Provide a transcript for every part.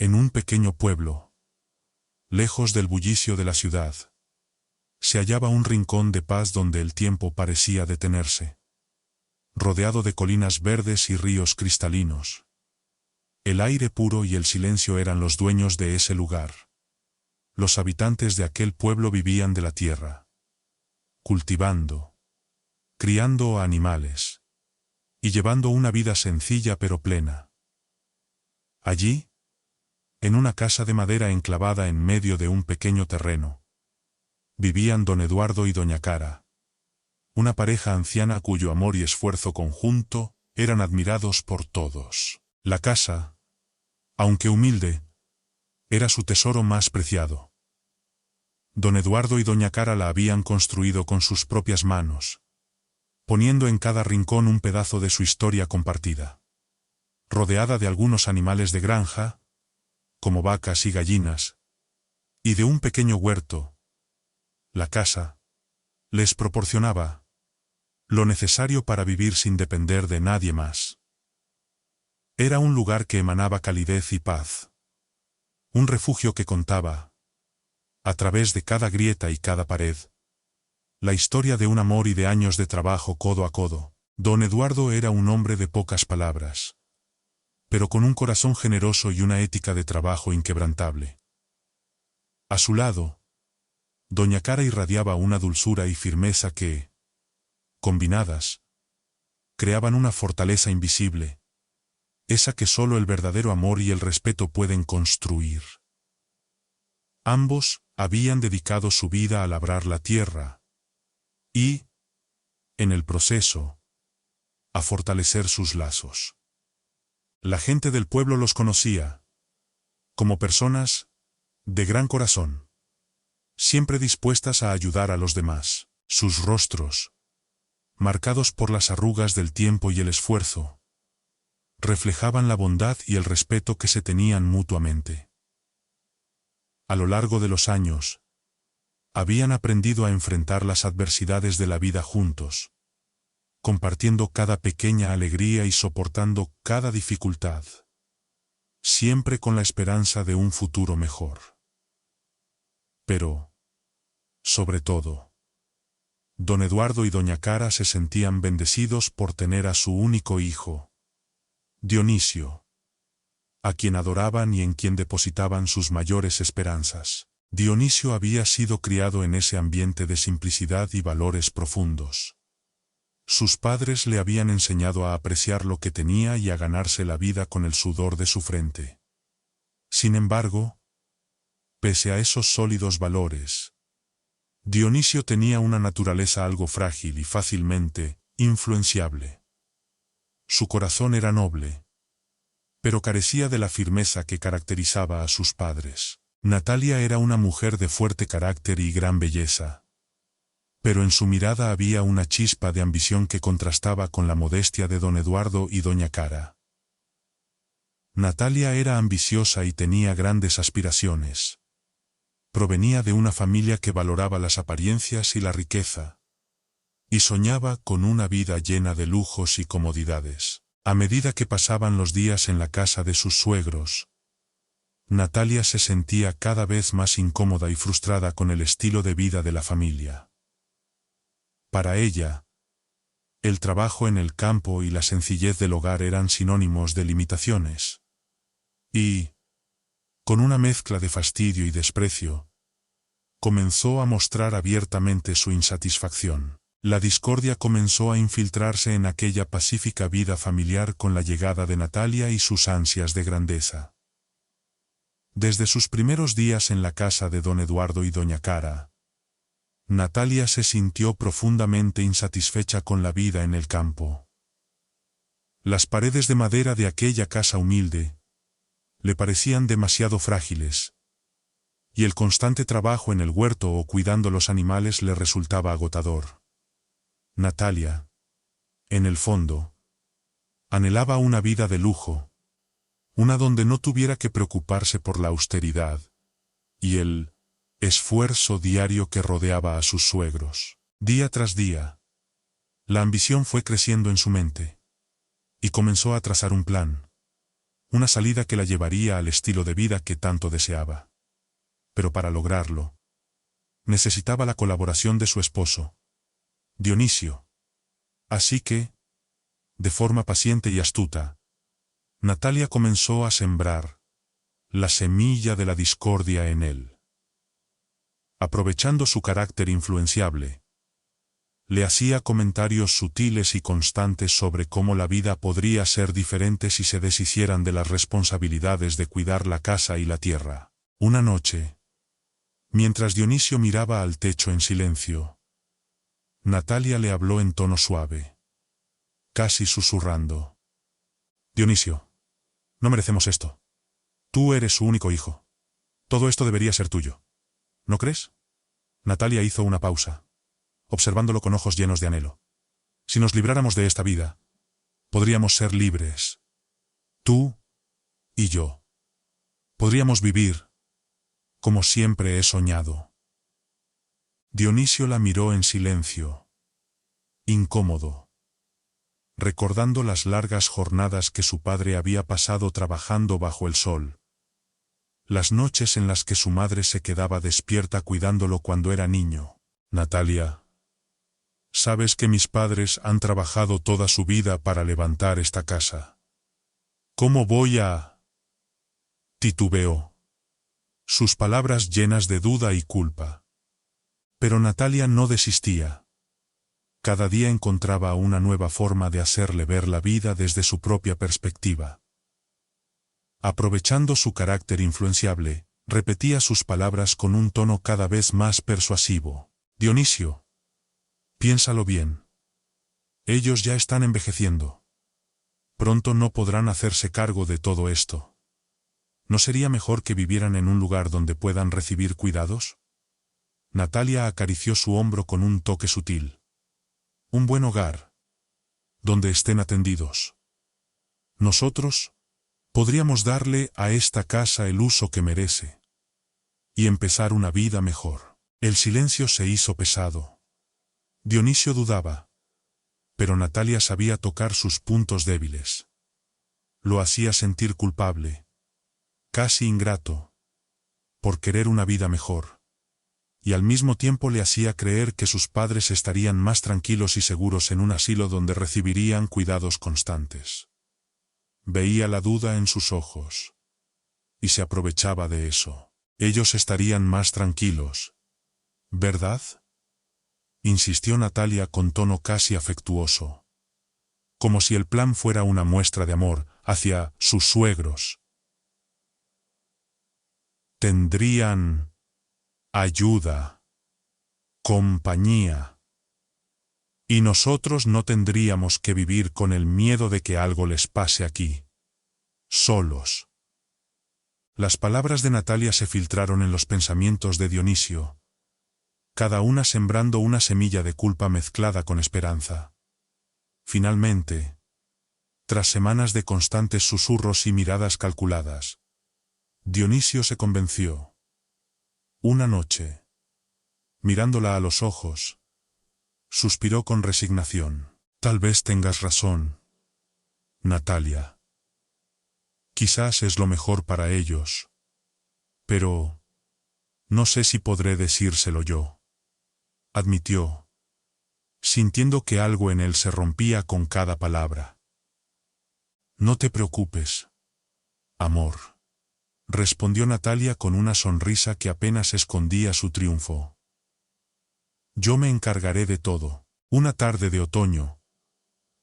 En un pequeño pueblo, lejos del bullicio de la ciudad, se hallaba un rincón de paz donde el tiempo parecía detenerse. Rodeado de colinas verdes y ríos cristalinos, el aire puro y el silencio eran los dueños de ese lugar. Los habitantes de aquel pueblo vivían de la tierra, cultivando, criando animales y llevando una vida sencilla pero plena. Allí, en una casa de madera enclavada en medio de un pequeño terreno, vivían don Eduardo y doña Cara, una pareja anciana cuyo amor y esfuerzo conjunto eran admirados por todos. La casa, aunque humilde, era su tesoro más preciado. Don Eduardo y doña Cara la habían construido con sus propias manos, poniendo en cada rincón un pedazo de su historia compartida. Rodeada de algunos animales de granja, como vacas y gallinas, y de un pequeño huerto, la casa les proporcionaba lo necesario para vivir sin depender de nadie más. Era un lugar que emanaba calidez y paz, un refugio que contaba, a través de cada grieta y cada pared, la historia de un amor y de años de trabajo codo a codo. Don Eduardo era un hombre de pocas palabras, pero con un corazón generoso y una ética de trabajo inquebrantable. A su lado, doña Cara irradiaba una dulzura y firmeza que, combinadas, creaban una fortaleza invisible, esa que solo el verdadero amor y el respeto pueden construir. Ambos habían dedicado su vida a labrar la tierra y, en el proceso, a fortalecer sus lazos. La gente del pueblo los conocía como personas de gran corazón, siempre dispuestas a ayudar a los demás. Sus rostros, marcados por las arrugas del tiempo y el esfuerzo, reflejaban la bondad y el respeto que se tenían mutuamente. A lo largo de los años, habían aprendido a enfrentar las adversidades de la vida juntos, compartiendo cada pequeña alegría y soportando cada dificultad, siempre con la esperanza de un futuro mejor. Pero, sobre todo, don Eduardo y doña Cara se sentían bendecidos por tener a su único hijo, Dionisio, a quien adoraban y en quien depositaban sus mayores esperanzas. Dionisio había sido criado en ese ambiente de simplicidad y valores profundos. Sus padres le habían enseñado a apreciar lo que tenía y a ganarse la vida con el sudor de su frente. Sin embargo, pese a esos sólidos valores, Dionisio tenía una naturaleza algo frágil y fácilmente influenciable. Su corazón era noble, pero carecía de la firmeza que caracterizaba a sus padres. Natalia era una mujer de fuerte carácter y gran belleza, pero en su mirada había una chispa de ambición que contrastaba con la modestia de don Eduardo y doña Cara. Natalia era ambiciosa y tenía grandes aspiraciones. Provenía de una familia que valoraba las apariencias y la riqueza, y soñaba con una vida llena de lujos y comodidades. A medida que pasaban los días en la casa de sus suegros, Natalia se sentía cada vez más incómoda y frustrada con el estilo de vida de la familia. Para ella, el trabajo en el campo y la sencillez del hogar eran sinónimos de limitaciones. Y, con una mezcla de fastidio y desprecio, comenzó a mostrar abiertamente su insatisfacción. La discordia comenzó a infiltrarse en aquella pacífica vida familiar con la llegada de Natalia y sus ansias de grandeza. Desde sus primeros días en la casa de don Eduardo y doña Cara, Natalia se sintió profundamente insatisfecha con la vida en el campo. Las paredes de madera de aquella casa humilde le parecían demasiado frágiles, y el constante trabajo en el huerto o cuidando los animales le resultaba agotador. Natalia, en el fondo, anhelaba una vida de lujo, una donde no tuviera que preocuparse por la austeridad y el esfuerzo diario que rodeaba a sus suegros. Día tras día, la ambición fue creciendo en su mente, y comenzó a trazar un plan una salida que la llevaría al estilo de vida que tanto deseaba. Pero para lograrlo, necesitaba la colaboración de su esposo, Dionisio. Así que, de forma paciente y astuta, Natalia comenzó a sembrar la semilla de la discordia en él. Aprovechando su carácter influenciable, le hacía comentarios sutiles y constantes sobre cómo la vida podría ser diferente si se deshicieran de las responsabilidades de cuidar la casa y la tierra. Una noche, mientras Dionisio miraba al techo en silencio, Natalia le habló en tono suave, casi susurrando. Dionisio, no merecemos esto. Tú eres su único hijo. Todo esto debería ser tuyo. ¿No crees? Natalia hizo una pausa, observándolo con ojos llenos de anhelo. Si nos libráramos de esta vida, podríamos ser libres. Tú y yo. Podríamos vivir como siempre he soñado. Dionisio la miró en silencio, incómodo, recordando las largas jornadas que su padre había pasado trabajando bajo el sol, las noches en las que su madre se quedaba despierta cuidándolo cuando era niño. Natalia, sabes que mis padres han trabajado toda su vida para levantar esta casa. ¿Cómo voy a...? Titubeó, sus palabras llenas de duda y culpa. Pero Natalia no desistía. Cada día encontraba una nueva forma de hacerle ver la vida desde su propia perspectiva. Aprovechando su carácter influenciable, repetía sus palabras con un tono cada vez más persuasivo. Dionisio, piénsalo bien. Ellos ya están envejeciendo. Pronto no podrán hacerse cargo de todo esto. ¿No sería mejor que vivieran en un lugar donde puedan recibir cuidados? Natalia acarició su hombro con un toque sutil. Un buen hogar, donde estén atendidos. Nosotros podríamos darle a esta casa el uso que merece y empezar una vida mejor. El silencio se hizo pesado. Dionisio dudaba, pero Natalia sabía tocar sus puntos débiles. Lo hacía sentir culpable, casi ingrato, por querer una vida mejor, y al mismo tiempo le hacía creer que sus padres estarían más tranquilos y seguros en un asilo donde recibirían cuidados constantes. Veía la duda en sus ojos, y se aprovechaba de eso. Ellos estarían más tranquilos, ¿verdad? Insistió Natalia con tono casi afectuoso, como si el plan fuera una muestra de amor hacia sus suegros. Tendrían ayuda, compañía, y nosotros no tendríamos que vivir con el miedo de que algo les pase aquí, solos. Las palabras de Natalia se filtraron en los pensamientos de Dionisio, cada una sembrando una semilla de culpa mezclada con esperanza. Finalmente, tras semanas de constantes susurros y miradas calculadas, Dionisio se convenció. Una noche, mirándola a los ojos, suspiró con resignación. Tal vez tengas razón, Natalia. Quizás es lo mejor para ellos, pero no sé si podré decírselo yo, admitió, sintiendo que algo en él se rompía con cada palabra. No te preocupes, amor, respondió Natalia con una sonrisa que apenas escondía su triunfo. Yo me encargaré de todo. Una tarde de otoño,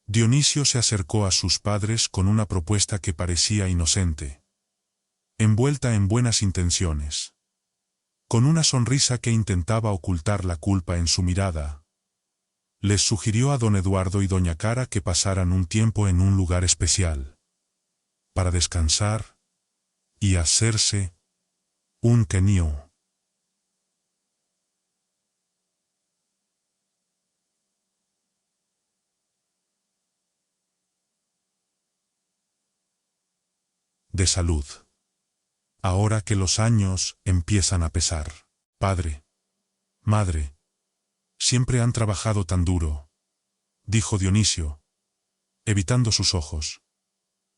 Dionisio se acercó a sus padres con una propuesta que parecía inocente, envuelta en buenas intenciones. Con una sonrisa que intentaba ocultar la culpa en su mirada, les sugirió a don Eduardo y doña Cara que pasaran un tiempo en un lugar especial, para descansar y hacerse un quenio. De salud. Ahora que los años empiezan a pesar. Padre, madre, siempre han trabajado tan duro, dijo Dionisio, evitando sus ojos.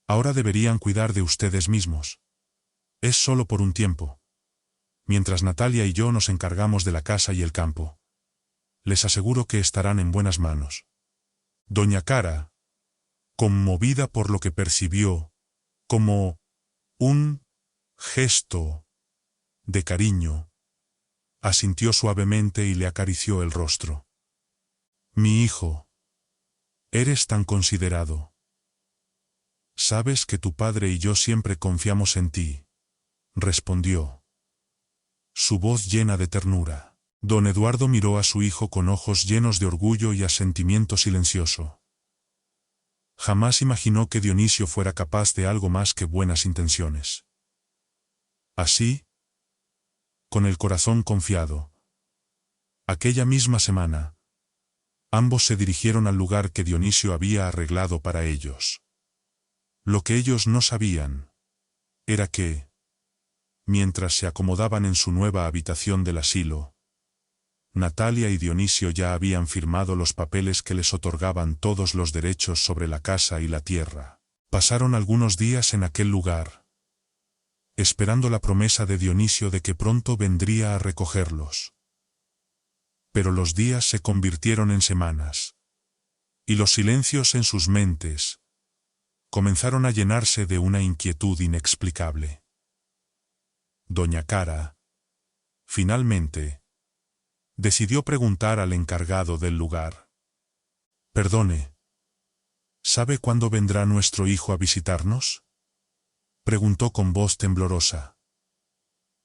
Ahora deberían cuidar de ustedes mismos. Es solo por un tiempo. Mientras Natalia y yo nos encargamos de la casa y el campo. Les aseguro que estarán en buenas manos. Doña Cara, conmovida por lo que percibió, como un gesto de cariño, asintió suavemente y le acarició el rostro. Mi hijo, eres tan considerado. Sabes que tu padre y yo siempre confiamos en ti, respondió. Su voz llena de ternura. Don Eduardo miró a su hijo con ojos llenos de orgullo y asentimiento silencioso. Jamás imaginó que Dionisio fuera capaz de algo más que buenas intenciones. Así, con el corazón confiado, aquella misma semana, ambos se dirigieron al lugar que Dionisio había arreglado para ellos. Lo que ellos no sabían era que, mientras se acomodaban en su nueva habitación del asilo, Natalia y Dionisio ya habían firmado los papeles que les otorgaban todos los derechos sobre la casa y la tierra. Pasaron algunos días en aquel lugar, esperando la promesa de Dionisio de que pronto vendría a recogerlos. Pero los días se convirtieron en semanas, y los silencios en sus mentes comenzaron a llenarse de una inquietud inexplicable. Doña Cara, finalmente, decidió preguntar al encargado del lugar. Perdone, ¿sabe cuándo vendrá nuestro hijo a visitarnos? Preguntó con voz temblorosa.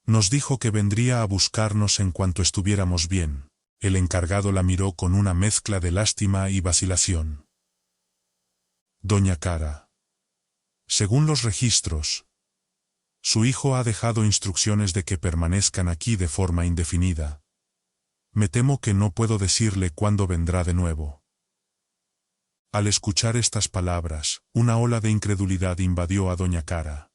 Nos dijo que vendría a buscarnos en cuanto estuviéramos bien. El encargado la miró con una mezcla de lástima y vacilación. Doña Cara, según los registros, su hijo ha dejado instrucciones de que permanezcan aquí de forma indefinida. Me temo que no puedo decirle cuándo vendrá de nuevo. Al escuchar estas palabras, una ola de incredulidad invadió a Doña Cara.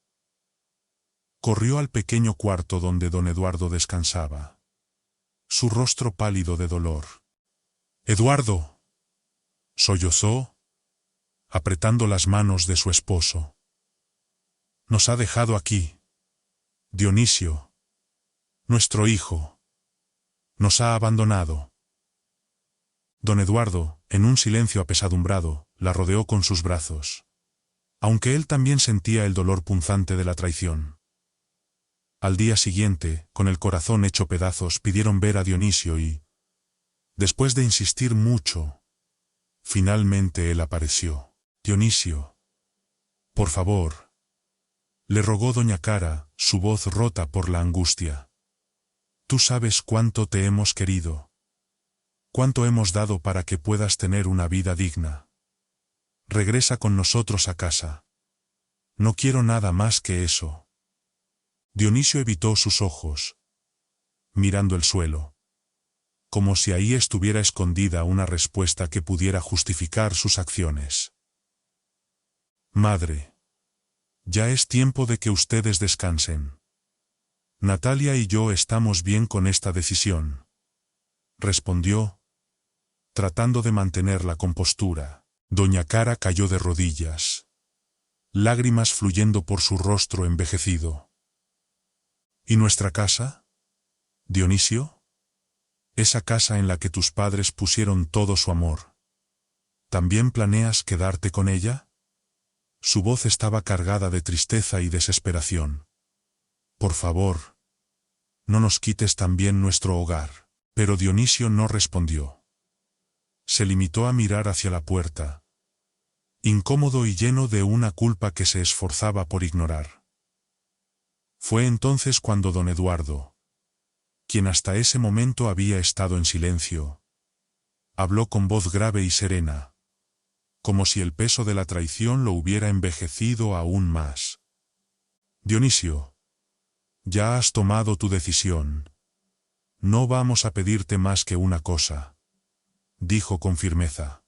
Corrió al pequeño cuarto donde don Eduardo descansaba. Su rostro pálido de dolor. ¡Eduardo!, sollozó, apretando las manos de su esposo. Nos ha dejado aquí. Dionisio, nuestro hijo, nos ha abandonado. Don Eduardo, en un silencio apesadumbrado, la rodeó con sus brazos. Aunque él también sentía el dolor punzante de la traición. Al día siguiente, con el corazón hecho pedazos, pidieron ver a Dionisio y, después de insistir mucho, finalmente él apareció. Dionisio, por favor, le rogó Doña Cara, su voz rota por la angustia. Tú sabes cuánto te hemos querido. Cuánto hemos dado para que puedas tener una vida digna. Regresa con nosotros a casa. No quiero nada más que eso. Dionisio evitó sus ojos, mirando el suelo, como si ahí estuviera escondida una respuesta que pudiera justificar sus acciones. Madre, ya es tiempo de que ustedes descansen. Natalia y yo estamos bien con esta decisión, respondió, tratando de mantener la compostura. Doña Cara cayó de rodillas, lágrimas fluyendo por su rostro envejecido. ¿Y nuestra casa? Dionisio, esa casa en la que tus padres pusieron todo su amor. ¿También planeas quedarte con ella? Su voz estaba cargada de tristeza y desesperación. Por favor, no nos quites también nuestro hogar. Pero Dionisio no respondió. Se limitó a mirar hacia la puerta, incómodo y lleno de una culpa que se esforzaba por ignorar. Fue entonces cuando don Eduardo, quien hasta ese momento había estado en silencio, habló con voz grave y serena, como si el peso de la traición lo hubiera envejecido aún más. Dionisio, ya has tomado tu decisión. No vamos a pedirte más que una cosa, dijo con firmeza.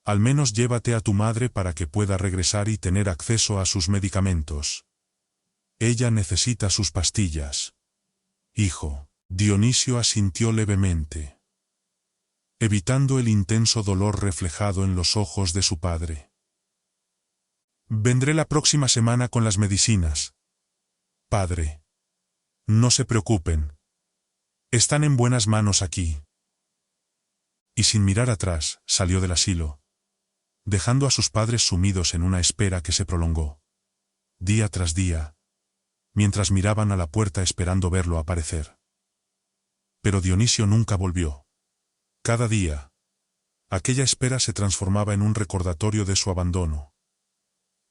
Al menos llévate a tu madre para que pueda regresar y tener acceso a sus medicamentos. Ella necesita sus pastillas. Hijo, Dionisio asintió levemente, evitando el intenso dolor reflejado en los ojos de su padre. Vendré la próxima semana con las medicinas. Padre. No se preocupen. Están en buenas manos aquí. Y sin mirar atrás, salió del asilo, dejando a sus padres sumidos en una espera que se prolongó, día tras día, mientras miraban a la puerta esperando verlo aparecer. Pero Dionisio nunca volvió. Cada día, aquella espera se transformaba en un recordatorio de su abandono,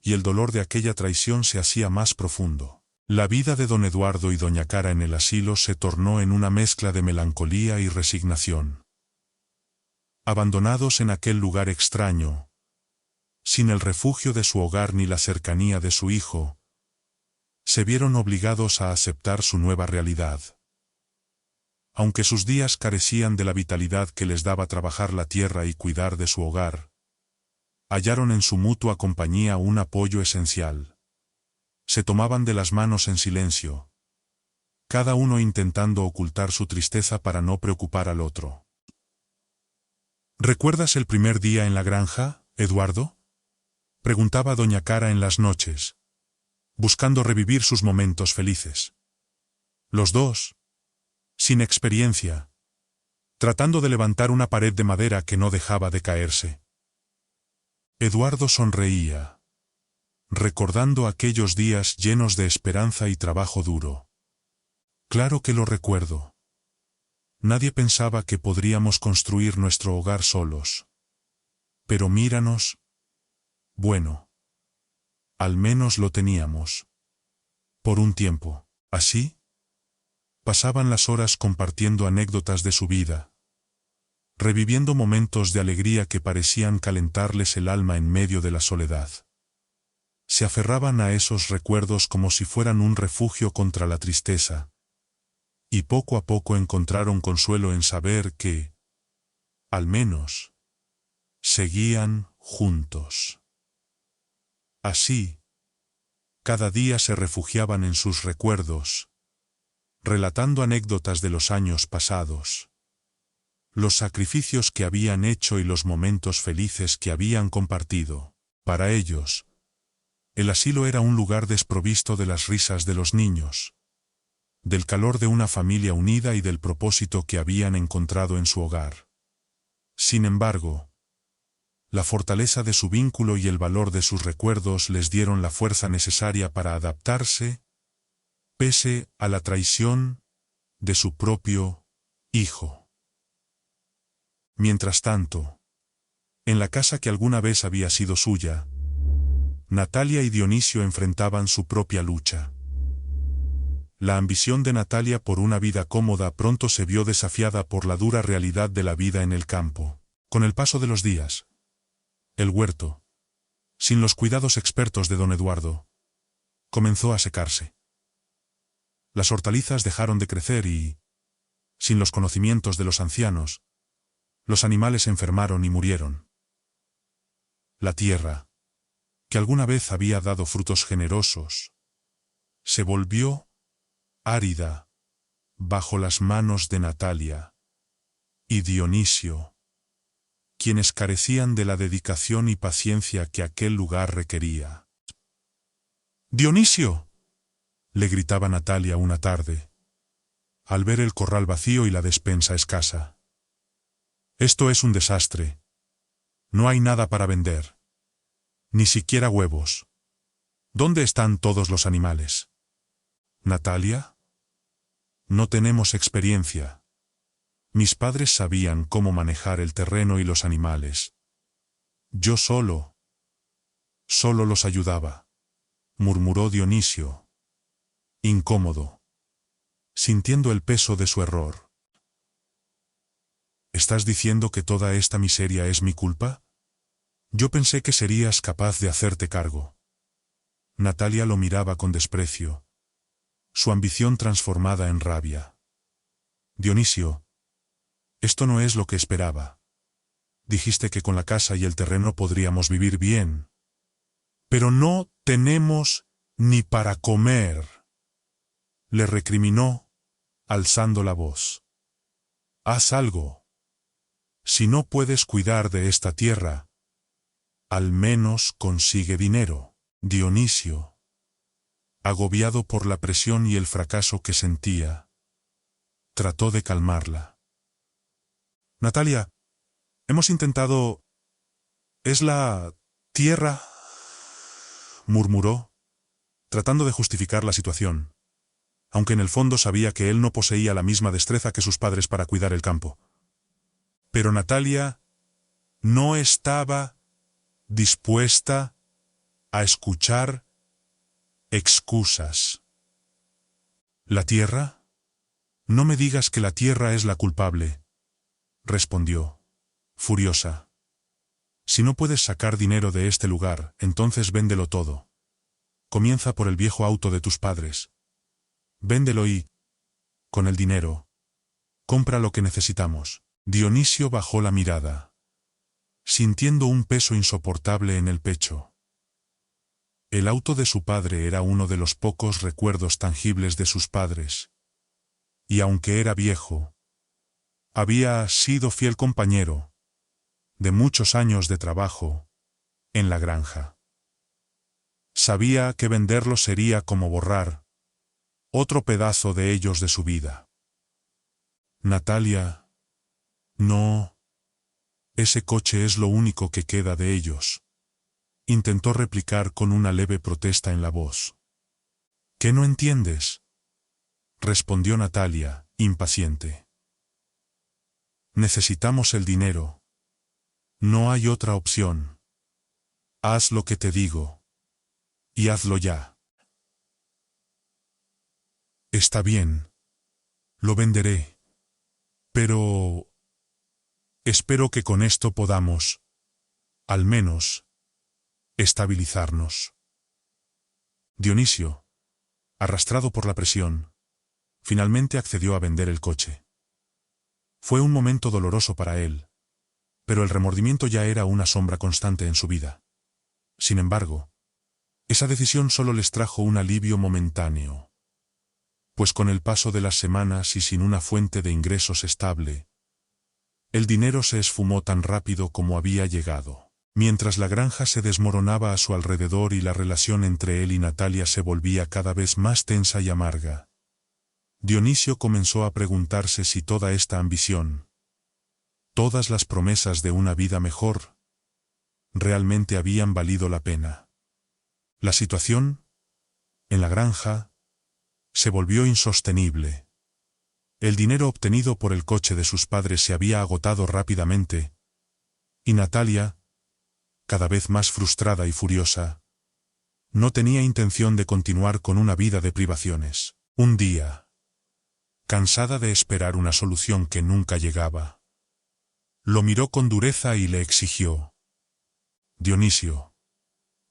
y el dolor de aquella traición se hacía más profundo. La vida de don Eduardo y doña Cara en el asilo se tornó en una mezcla de melancolía y resignación. Abandonados en aquel lugar extraño, sin el refugio de su hogar ni la cercanía de su hijo, se vieron obligados a aceptar su nueva realidad. Aunque sus días carecían de la vitalidad que les daba trabajar la tierra y cuidar de su hogar, hallaron en su mutua compañía un apoyo esencial. Se tomaban de las manos en silencio, cada uno intentando ocultar su tristeza para no preocupar al otro. ¿Recuerdas el primer día en la granja, Eduardo?, preguntaba doña Cara en las noches, buscando revivir sus momentos felices. Los dos, sin experiencia, tratando de levantar una pared de madera que no dejaba de caerse. Eduardo sonreía, recordando aquellos días llenos de esperanza y trabajo duro. Claro que lo recuerdo. Nadie pensaba que podríamos construir nuestro hogar solos. Pero míranos. Bueno, al menos lo teníamos. Por un tiempo. Así, pasaban las horas compartiendo anécdotas de su vida, reviviendo momentos de alegría que parecían calentarles el alma en medio de la soledad. Se aferraban a esos recuerdos como si fueran un refugio contra la tristeza, y poco a poco encontraron consuelo en saber que, al menos, seguían juntos. Así, cada día se refugiaban en sus recuerdos, relatando anécdotas de los años pasados, los sacrificios que habían hecho y los momentos felices que habían compartido. Para ellos, el asilo era un lugar desprovisto de las risas de los niños, del calor de una familia unida y del propósito que habían encontrado en su hogar. Sin embargo, la fortaleza de su vínculo y el valor de sus recuerdos les dieron la fuerza necesaria para adaptarse, pese a la traición de su propio hijo. Mientras tanto, en la casa que alguna vez había sido suya, Natalia y Dionisio enfrentaban su propia lucha. La ambición de Natalia por una vida cómoda pronto se vio desafiada por la dura realidad de la vida en el campo. Con el paso de los días, el huerto, sin los cuidados expertos de don Eduardo, comenzó a secarse. Las hortalizas dejaron de crecer y, sin los conocimientos de los ancianos, los animales enfermaron y murieron. La tierra, que alguna vez había dado frutos generosos, se volvió árida bajo las manos de Natalia y Dionisio, quienes carecían de la dedicación y paciencia que aquel lugar requería. ¡Dionisio!, le gritaba Natalia una tarde, al ver el corral vacío y la despensa escasa. Esto es un desastre. No hay nada para vender. Ni siquiera huevos. ¿Dónde están todos los animales? ¿Natalia? No tenemos experiencia. Mis padres sabían cómo manejar el terreno y los animales. Yo solo los ayudaba, murmuró Dionisio, incómodo, sintiendo el peso de su error. ¿Estás diciendo que toda esta miseria es mi culpa? Yo pensé que serías capaz de hacerte cargo. Natalia lo miraba con desprecio, su ambición transformada en rabia. Dionisio, esto no es lo que esperaba. Dijiste que con la casa y el terreno podríamos vivir bien. Pero no tenemos ni para comer, le recriminó, alzando la voz. Haz algo. Si no puedes cuidar de esta tierra, al menos consigue dinero. Dionisio, agobiado por la presión y el fracaso que sentía, trató de calmarla. Natalia, hemos intentado... ¿Es la tierra? Murmuró, tratando de justificar la situación, aunque en el fondo sabía que él no poseía la misma destreza que sus padres para cuidar el campo. Pero Natalia no estaba dispuesta a escuchar excusas. ¿La tierra? No me digas que la tierra es la culpable, respondió, furiosa. Si no puedes sacar dinero de este lugar, entonces véndelo todo. Comienza por el viejo auto de tus padres. Véndelo y, con el dinero, compra lo que necesitamos. Dionisio bajó la mirada, sintiendo un peso insoportable en el pecho. El auto de su padre era uno de los pocos recuerdos tangibles de sus padres. Y aunque era viejo, había sido fiel compañero de muchos años de trabajo en la granja. Sabía que venderlo sería como borrar otro pedazo de ellos de su vida. Natalia, no. Ese coche es lo único que queda de ellos. Intentó replicar con una leve protesta en la voz. ¿Qué no entiendes? Respondió Natalia, impaciente. Necesitamos el dinero. No hay otra opción. Haz lo que te digo. Y hazlo ya. Está bien. Lo venderé. Pero... espero que con esto podamos, al menos, estabilizarnos. Dionisio, arrastrado por la presión, finalmente accedió a vender el coche. Fue un momento doloroso para él, pero el remordimiento ya era una sombra constante en su vida. Sin embargo, esa decisión solo les trajo un alivio momentáneo, pues con el paso de las semanas y sin una fuente de ingresos estable, el dinero se esfumó tan rápido como había llegado. Mientras la granja se desmoronaba a su alrededor y la relación entre él y Natalia se volvía cada vez más tensa y amarga, Dionisio comenzó a preguntarse si toda esta ambición, todas las promesas de una vida mejor, realmente habían valido la pena. La situación, en la granja, se volvió insostenible. El dinero obtenido por el coche de sus padres se había agotado rápidamente, y Natalia, cada vez más frustrada y furiosa, no tenía intención de continuar con una vida de privaciones. Un día, cansada de esperar una solución que nunca llegaba, lo miró con dureza y le exigió: Dionisio,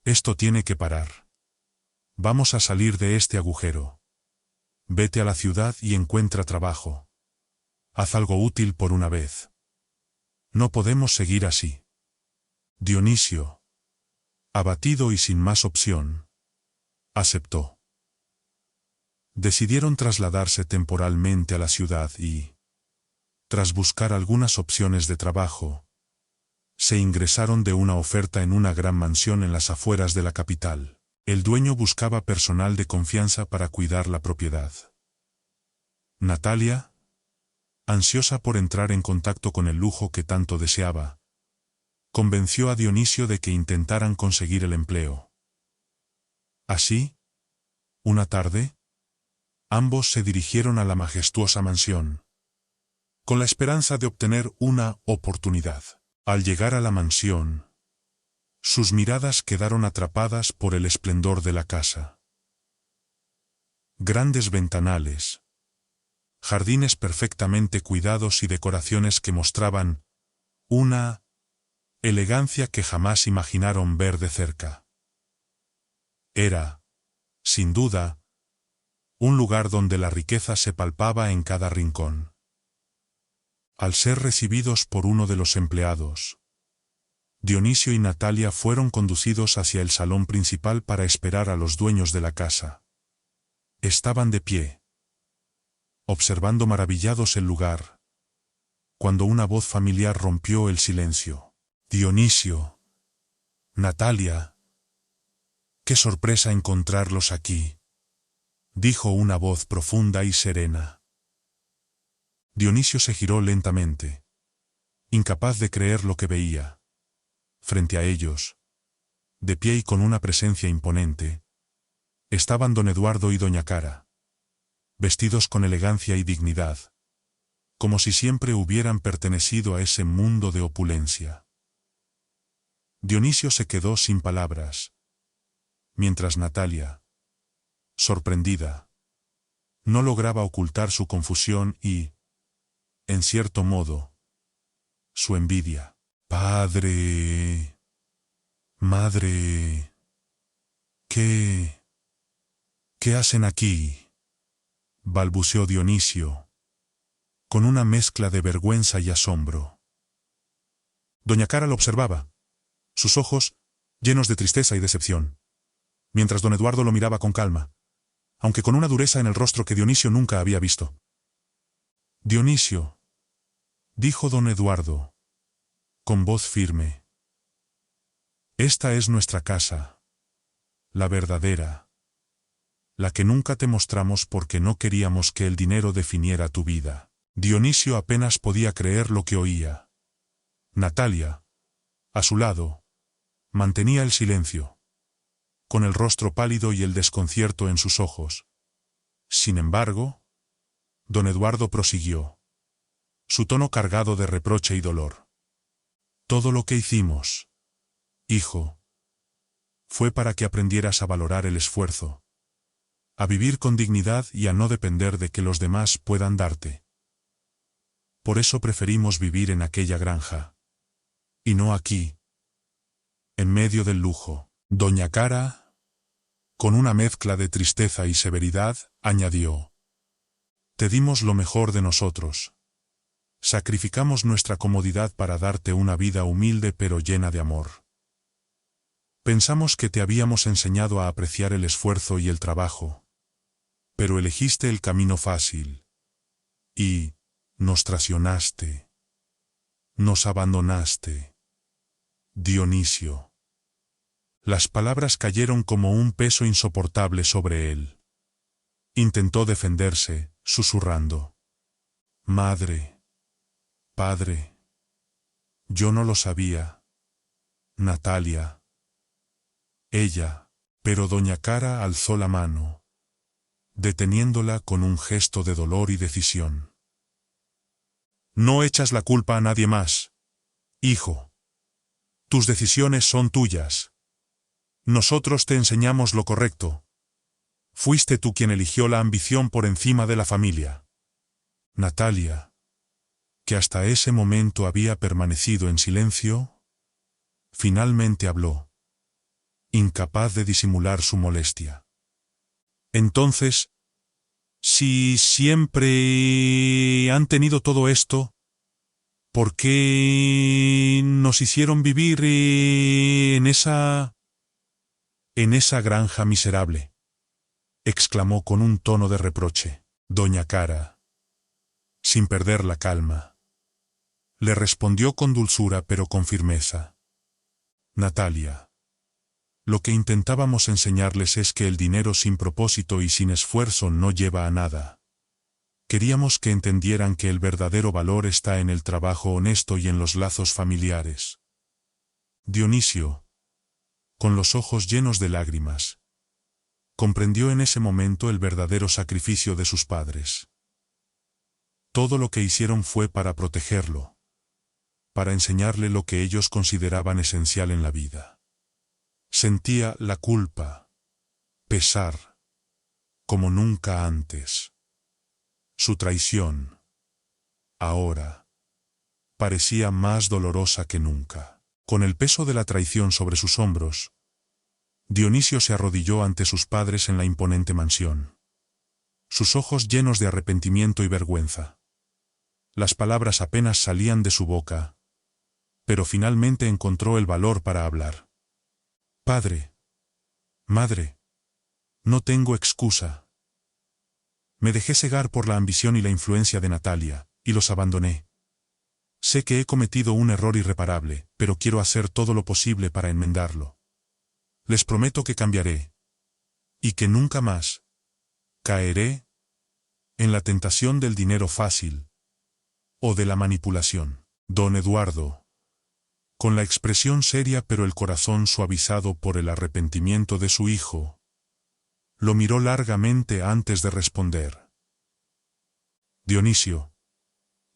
esto tiene que parar. Vamos a salir de este agujero. Vete a la ciudad y encuentra trabajo. Haz algo útil por una vez. No podemos seguir así. Dionisio, abatido y sin más opción, aceptó. Decidieron trasladarse temporalmente a la ciudad y, tras buscar algunas opciones de trabajo, se ingresaron de una oferta en una gran mansión en las afueras de la capital. El dueño buscaba personal de confianza para cuidar la propiedad. Natalia, ansiosa por entrar en contacto con el lujo que tanto deseaba, convenció a Dionisio de que intentaran conseguir el empleo. Así, una tarde, ambos se dirigieron a la majestuosa mansión, con la esperanza de obtener una oportunidad. Al llegar a la mansión, sus miradas quedaron atrapadas por el esplendor de la casa. Grandes ventanales, jardines perfectamente cuidados y decoraciones que mostraban una elegancia que jamás imaginaron ver de cerca. Era, sin duda, un lugar donde la riqueza se palpaba en cada rincón. Al ser recibidos por uno de los empleados, Dionisio y Natalia fueron conducidos hacia el salón principal para esperar a los dueños de la casa. Estaban de pie, observando maravillados el lugar, cuando una voz familiar rompió el silencio. Dionisio, Natalia, ¡Qué sorpresa encontrarlos aquí!, dijo una voz profunda y serena. Dionisio se giró lentamente, incapaz de creer lo que veía. Frente a ellos, de pie y con una presencia imponente, estaban don Eduardo y doña Clara, vestidos con elegancia y dignidad, como si siempre hubieran pertenecido a ese mundo de opulencia. Dionisio se quedó sin palabras, mientras Natalia, sorprendida, no lograba ocultar su confusión y, en cierto modo, su envidia. «Padre, madre, ¿qué hacen aquí?», balbuceó Dionisio, con una mezcla de vergüenza y asombro. Doña Clara lo observaba, sus ojos llenos de tristeza y decepción, mientras don Eduardo lo miraba con calma, aunque con una dureza en el rostro que Dionisio nunca había visto. «Dionisio», dijo don Eduardo, con voz firme, «esta es nuestra casa, la verdadera, la que nunca te mostramos porque no queríamos que el dinero definiera tu vida». Dionisio apenas podía creer lo que oía. Natalia, a su lado, mantenía el silencio, con el rostro pálido y el desconcierto en sus ojos. Sin embargo, don Eduardo prosiguió, su tono cargado de reproche y dolor. «Todo lo que hicimos, hijo, fue para que aprendieras a valorar el esfuerzo, a vivir con dignidad y a no depender de que los demás puedan darte. Por eso preferimos vivir en aquella granja, y no aquí, en medio del lujo». Doña Clara, con una mezcla de tristeza y severidad, añadió, «Te dimos lo mejor de nosotros. Sacrificamos nuestra comodidad para darte una vida humilde pero llena de amor. Pensamos que te habíamos enseñado a apreciar el esfuerzo y el trabajo, pero elegiste el camino fácil. Y nos traicionaste. Nos abandonaste. Dionisio». Las palabras cayeron como un peso insoportable sobre él. Intentó defenderse, susurrando, «Madre, padre, yo no lo sabía. Natalia». Ella, pero doña Clara alzó la mano, deteniéndola con un gesto de dolor y decisión. «No echas la culpa a nadie más, hijo. Tus decisiones son tuyas. Nosotros te enseñamos lo correcto. Fuiste tú quien eligió la ambición por encima de la familia». Natalia, que hasta ese momento había permanecido en silencio, finalmente habló, incapaz de disimular su molestia. «Entonces, si siempre han tenido todo esto, ¿por qué nos hicieron vivir en esa granja miserable?», exclamó con un tono de reproche. Doña Clara, sin perder la calma, le respondió con dulzura pero con firmeza. «Natalia, lo que intentábamos enseñarles es que el dinero sin propósito y sin esfuerzo no lleva a nada. Queríamos que entendieran que el verdadero valor está en el trabajo honesto y en los lazos familiares». Dionisio, con los ojos llenos de lágrimas, comprendió en ese momento el verdadero sacrificio de sus padres. Todo lo que hicieron fue para protegerlo, para enseñarle lo que ellos consideraban esencial en la vida. Sentía la culpa, pesar, como nunca antes. Su traición, ahora, parecía más dolorosa que nunca. Con el peso de la traición sobre sus hombros, Dionisio se arrodilló ante sus padres en la imponente mansión, sus ojos llenos de arrepentimiento y vergüenza. Las palabras apenas salían de su boca, pero finalmente encontró el valor para hablar. «Padre, madre, no tengo excusa. Me dejé cegar por la ambición y la influencia de Natalia, y los abandoné. Sé que he cometido un error irreparable, pero quiero hacer todo lo posible para enmendarlo. Les prometo que cambiaré. Y que nunca más caeré en la tentación del dinero fácil o de la manipulación. Don Eduardo, con la expresión seria pero el corazón suavizado por el arrepentimiento de su hijo, lo miró largamente antes de responder. Dionisio,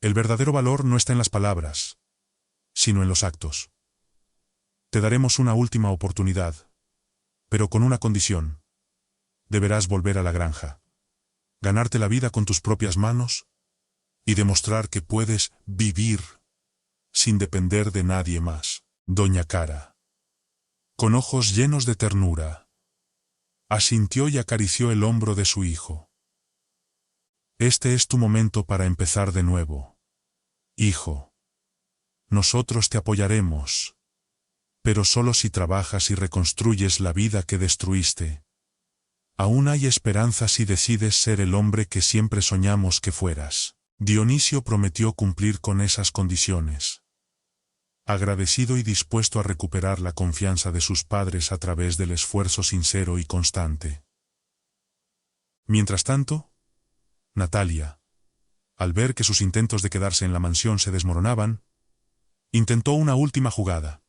el verdadero valor no está en las palabras, sino en los actos. Te daremos una última oportunidad, pero con una condición. Deberás volver a la granja, ganarte la vida con tus propias manos y demostrar que puedes vivir sin depender de nadie más. Doña Cara, con ojos llenos de ternura, asintió y acarició el hombro de su hijo. Este es tu momento para empezar de nuevo. Hijo, nosotros te apoyaremos, pero solo si trabajas y reconstruyes la vida que destruiste. Aún hay esperanza si decides ser el hombre que siempre soñamos que fueras. Dionisio prometió cumplir con esas condiciones, agradecido y dispuesto a recuperar la confianza de sus padres a través del esfuerzo sincero y constante. Mientras tanto, Natalia, al ver que sus intentos de quedarse en la mansión se desmoronaban, intentó una última jugada.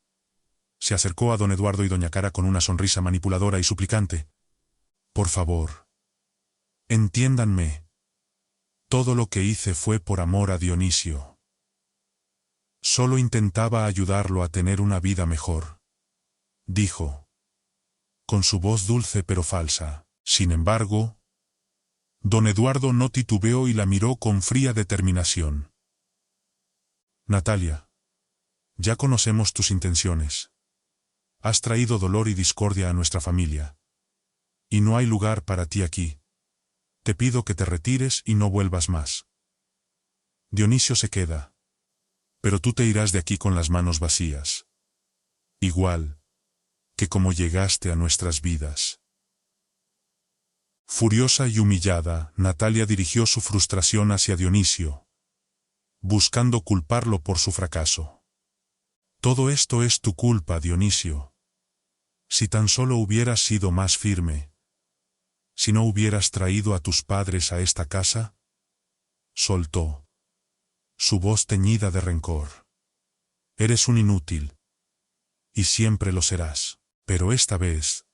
Se acercó a don Eduardo y doña Cara con una sonrisa manipuladora y suplicante. Por favor, entiéndanme. Todo lo que hice fue por amor a Dionisio. Solo intentaba ayudarlo a tener una vida mejor, dijo, con su voz dulce pero falsa. Sin embargo, don Eduardo no titubeó y la miró con fría determinación. Natalia, ya conocemos tus intenciones. Has traído dolor y discordia a nuestra familia. Y no hay lugar para ti aquí. Te pido que te retires y no vuelvas más. Dionisio se queda. Pero tú te irás de aquí con las manos vacías. Igual que como llegaste a nuestras vidas. Furiosa y humillada, Natalia dirigió su frustración hacia Dionisio, buscando culparlo por su fracaso. Todo esto es tu culpa, Dionisio. Si tan solo hubieras sido más firme. Si no hubieras traído a tus padres a esta casa, soltó, su voz teñida de rencor. Eres un inútil. Y siempre lo serás. Pero esta vez,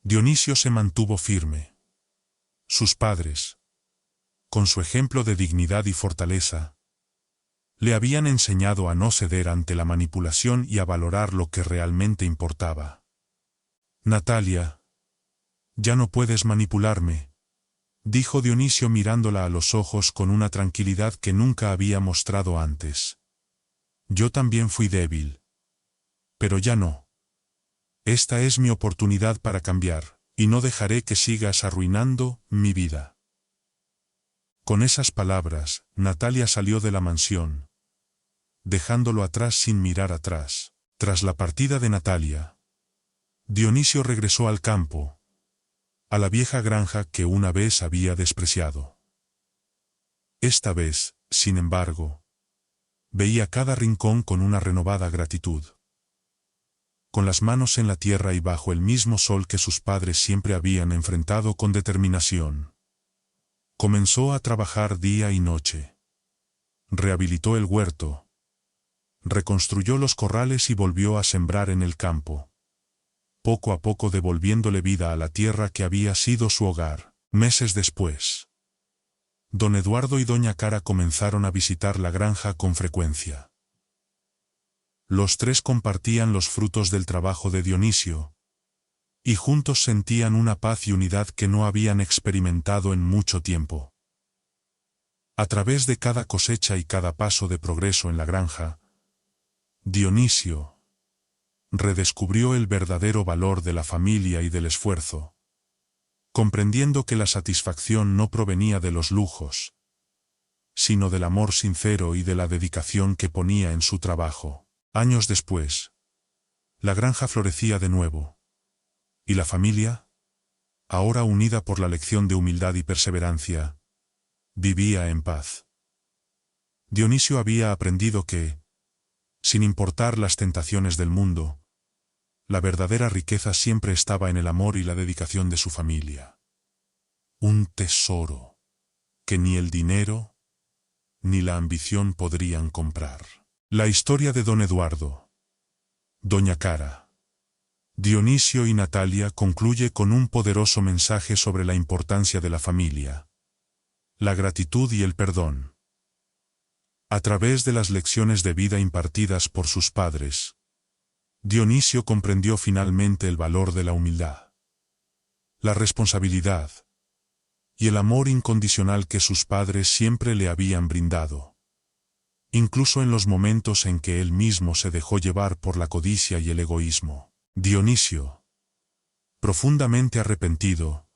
Dionisio se mantuvo firme. Sus padres, con su ejemplo de dignidad y fortaleza, le habían enseñado a no ceder ante la manipulación y a valorar lo que realmente importaba. Natalia, ya no puedes manipularme, dijo Dionisio mirándola a los ojos con una tranquilidad que nunca había mostrado antes. Yo también fui débil. Pero ya no. Esta es mi oportunidad para cambiar, y no dejaré que sigas arruinando mi vida. Con esas palabras, Natalia salió de la mansión, dejándolo atrás sin mirar atrás. Tras la partida de Natalia, Dionisio regresó al campo, a la vieja granja que una vez había despreciado. Esta vez, sin embargo, veía cada rincón con una renovada gratitud. Con las manos en la tierra y bajo el mismo sol que sus padres siempre habían enfrentado con determinación, comenzó a trabajar día y noche. Rehabilitó el huerto, reconstruyó los corrales y volvió a sembrar en el campo, poco a poco devolviéndole vida a la tierra que había sido su hogar. Meses después, don Eduardo y doña Cara comenzaron a visitar la granja con frecuencia. Los tres compartían los frutos del trabajo de Dionisio, y juntos sentían una paz y unidad que no habían experimentado en mucho tiempo. A través de cada cosecha y cada paso de progreso en la granja, Dionisio redescubrió el verdadero valor de la familia y del esfuerzo, comprendiendo que la satisfacción no provenía de los lujos, sino del amor sincero y de la dedicación que ponía en su trabajo. Años después, la granja florecía de nuevo, y la familia, ahora unida por la lección de humildad y perseverancia, vivía en paz. Dionisio había aprendido que, sin importar las tentaciones del mundo, La verdadera riqueza siempre estaba en el amor y la dedicación de su familia. Un tesoro que ni el dinero ni la ambición podrían comprar. La historia de don Eduardo, doña Cara, Dionisio y Natalia concluye con un poderoso mensaje sobre la importancia de la familia, la gratitud y el perdón. A través de las lecciones de vida impartidas por sus padres, Dionisio comprendió finalmente el valor de la humildad, la responsabilidad y el amor incondicional que sus padres siempre le habían brindado, incluso en los momentos en que él mismo se dejó llevar por la codicia y el egoísmo. Dionisio, profundamente arrepentido,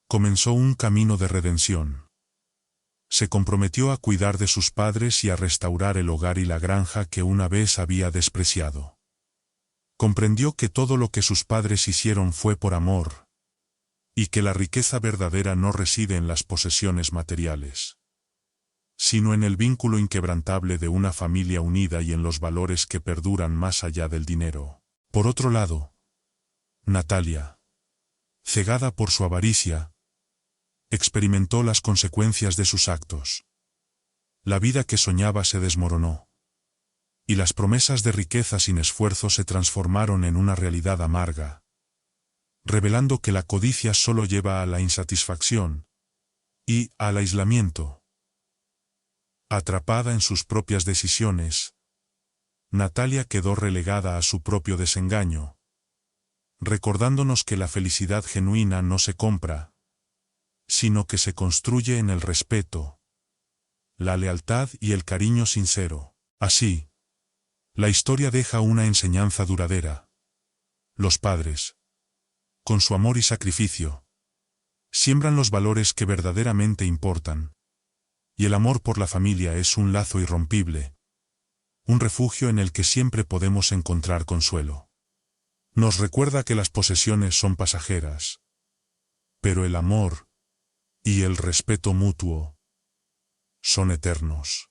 comenzó un camino de redención. Se comprometió a cuidar de sus padres y a restaurar el hogar y la granja que una vez había despreciado. Comprendió que todo lo que sus padres hicieron fue por amor, y que la riqueza verdadera no reside en las posesiones materiales, sino en el vínculo inquebrantable de una familia unida y en los valores que perduran más allá del dinero. Por otro lado, Natalia, cegada por su avaricia, experimentó las consecuencias de sus actos. La vida que soñaba se desmoronó, y las promesas de riqueza sin esfuerzo se transformaron en una realidad amarga, revelando que la codicia solo lleva a la insatisfacción y al aislamiento. Atrapada en sus propias decisiones, Natalia quedó relegada a su propio desengaño, recordándonos que la felicidad genuina no se compra, sino que se construye en el respeto, la lealtad y el cariño sincero. Así, la historia deja una enseñanza duradera. Los padres, con su amor y sacrificio, siembran los valores que verdaderamente importan, y el amor por la familia es un lazo irrompible, un refugio en el que siempre podemos encontrar consuelo. Nos recuerda que las posesiones son pasajeras, pero el amor y el respeto mutuo son eternos.